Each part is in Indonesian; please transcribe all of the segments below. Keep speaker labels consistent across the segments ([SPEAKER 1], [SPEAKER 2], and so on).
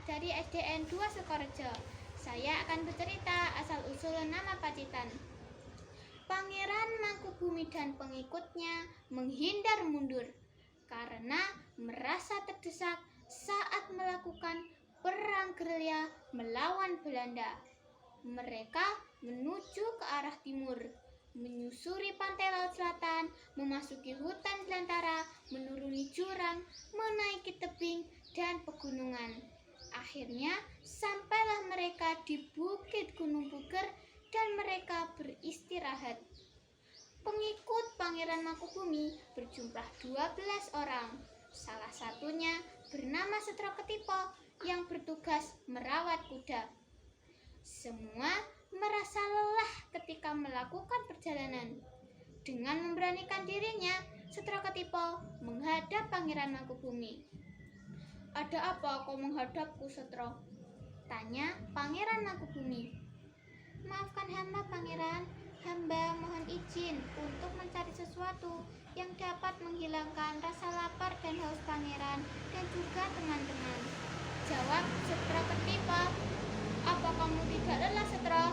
[SPEAKER 1] dari SDN 2 Sukorejo. Saya akan bercerita asal-usul nama Pacitan. Pangeran Mangkubumi dan pengikutnya menghindar mundur karena merasa terdesak saat melakukan perang gerilya melawan Belanda. Mereka menuju ke arah timur, menyusuri pantai laut selatan, memasuki hutan belantara, menuruni jurang, menaiki tebing dan pegunungan. Akhirnya sampailah mereka di Bukit Gunung Buger dan mereka beristirahat. Pengikut Pangeran Mangkubumi berjumlah 12 orang. Salah satunya bernama Setro Ketipo yang bertugas merawat kuda. Semua merasa lelah ketika melakukan perjalanan. Dengan memberanikan dirinya, Setro Ketipo menghadap Pangeran Mangkubumi. "Ada apa kau menghadapku, Setro?" tanya Pangeran Mangkubumi. "Maafkan hamba, Pangeran. Hamba mohon izin untuk mencari sesuatu yang dapat menghilangkan rasa lapar dan haus Pangeran dan juga teman-teman," jawab Setro Ketipo. "Apa kamu tidak lelah, Setro?"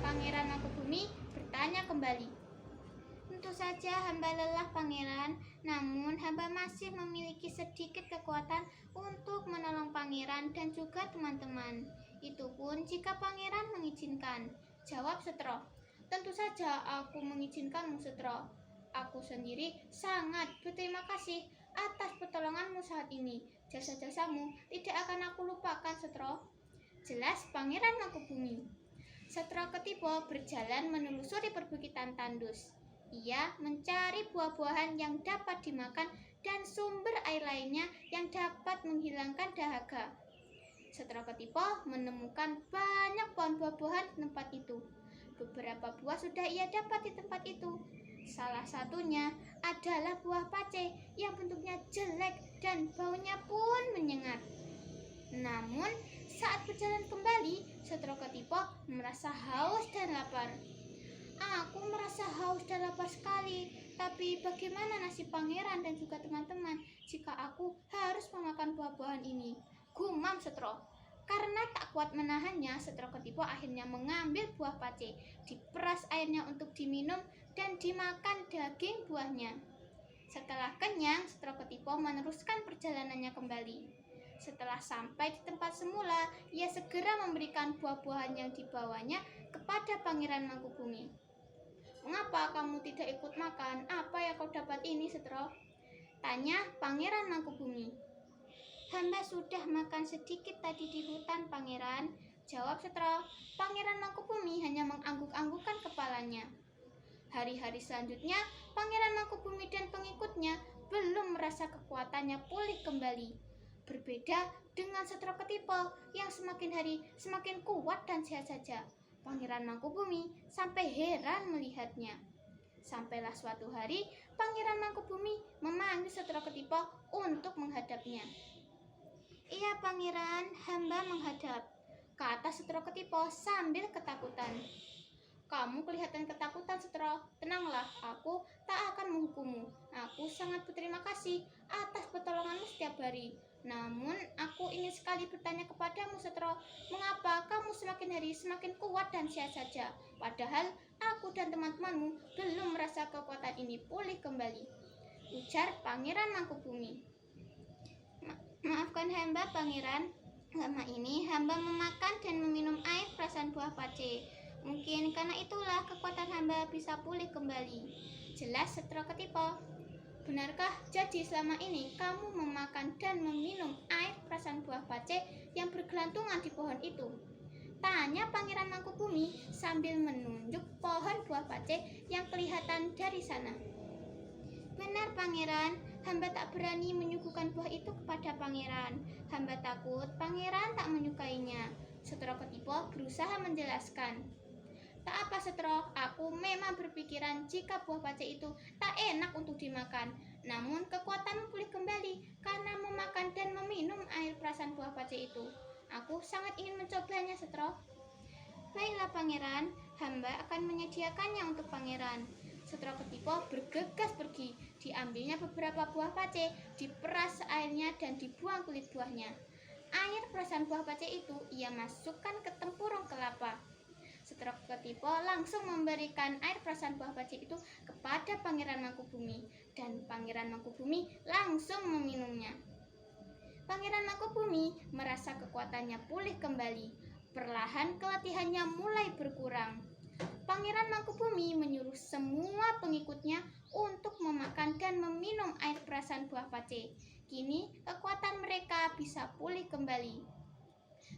[SPEAKER 1] Pangeran Mangkubumi bertanya kembali. "Tentu saja hamba lelah, Pangeran. Namun hamba masih memiliki sedikit kekuatan untuk menolong Pangeran dan juga teman-teman. Itu pun jika Pangeran mengizinkan," jawab Setro. "Tentu saja aku mengizinkanmu, Setro. Aku sendiri sangat berterima kasih atas pertolonganmu saat ini. Jasa-jasamu tidak akan aku lupakan, Setro," jelas Pangeran Mangkubumi. Setro Ketipo berjalan menelusuri perbukitan tandus. Ia mencari buah-buahan yang dapat dimakan dan sumber air lainnya yang dapat menghilangkan dahaga. Setro Ketipo menemukan banyak pohon buah-buahan di tempat itu. Beberapa buah sudah ia dapat di tempat itu. Salah satunya adalah buah pace yang bentuknya jelek dan baunya pun menyengat. Namun, saat berjalan kembali, Setro Ketipo merasa haus dan lapar. "Aku merasa haus dan lapar sekali, tapi bagaimana nasib Pangeran dan juga teman-teman jika aku harus memakan buah-buahan ini?" gumam Setro. Karena tak kuat menahannya, Setro Ketipo akhirnya mengambil buah pace, diperas airnya untuk diminum dan dimakan daging buahnya. Setelah kenyang, Setro Ketipo meneruskan perjalanannya kembali. Setelah sampai di tempat semula, ia segera memberikan buah-buahan yang dibawanya kepada Pangeran Mangkubumi. "Mengapa kamu tidak ikut makan? Apa yang kau dapat ini, Setro?" tanya Pangeran Mangkubumi. "Hamba sudah makan sedikit tadi di hutan, Pangeran," jawab Setro. Pangeran Mangkubumi hanya mengangguk-anggukkan kepalanya. Hari-hari selanjutnya, Pangeran Mangkubumi dan pengikutnya belum merasa kekuatannya pulih kembali. Berbeda dengan Setro Ketipo yang semakin hari semakin kuat dan sehat saja. Pangeran Mangkubumi sampai heran melihatnya. Sampailah suatu hari, Pangeran Mangkubumi memanggil Setro Ketipo untuk menghadapnya. "Iya, Pangeran, hamba menghadap," kata Setro Ketipo sambil ketakutan. "Kamu kelihatan ketakutan, Setro. Tenanglah, aku tak akan menghukummu. Aku sangat berterima kasih atas pertolonganmu setiap hari. Namun, aku ingin sekali bertanya kepadamu, Setro. Mengapa kamu semakin hari semakin kuat dan sehat saja? Padahal aku dan teman-temanmu belum merasa kekuatan ini pulih kembali," ujar Pangeran Mangkubumi. "Maafkan hamba, Pangeran. Selama ini hamba memakan dan meminum air perasan buah pace. Mungkin karena itulah kekuatan hamba bisa pulih kembali," jelas Setro Ketipo. "Benarkah jadi selama ini kamu memakan dan meminum air perasan buah pace yang bergelantungan di pohon itu?" tanya Pangeran Mangkubumi sambil menunjuk pohon buah pace yang kelihatan dari sana. "Benar, Pangeran. Hamba tak berani menyuguhkan buah itu kepada Pangeran. Hamba takut Pangeran tak menyukainya," Setro Ketipo berusaha menjelaskan. "Tak apa, Setro. Aku memang berpikiran jika buah pace itu tak enak untuk dimakan. Namun kekuatanmu pulih kembali karena memakan dan meminum air perasan buah pace itu. Aku sangat ingin mencobanya, Setro." "Baiklah, Pangeran. Hamba akan menyediakannya untuk Pangeran." Setro Ketipo bergegas pergi. Diambilnya beberapa buah pace, diperas airnya dan dibuang kulit buahnya. Air perasan perasan buah pace itu ia masukkan ke tempurung kelapa. Setroketipo langsung memberikan air perasan buah pace itu kepada Pangeran Mangkubumi, dan Pangeran Mangkubumi langsung meminumnya. Pangeran Mangkubumi merasa kekuatannya pulih kembali. Perlahan keletihannya mulai berkurang. Pangeran Mangkubumi menyuruh semua pengikutnya untuk memakan dan meminum air perasan buah pace. Kini kekuatan mereka bisa pulih kembali.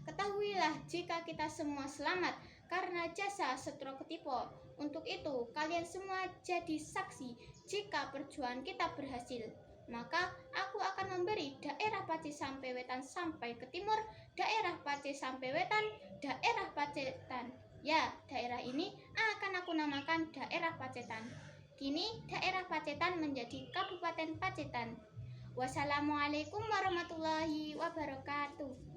[SPEAKER 1] Ketahuilah jika kita semua selamat karena jasa Setroketipo. Untuk itu kalian semua jadi saksi jika perjuangan kita berhasil. Maka aku akan memberi daerah Pace sampai wetan sampai ke timur, daerah Pace sampai wetan, daerah Pacetan. Ya, daerah ini akan aku namakan daerah Pacetan. Kini daerah Pacetan menjadi Kabupaten Pacitan. Wassalamualaikum warahmatullahi wabarakatuh.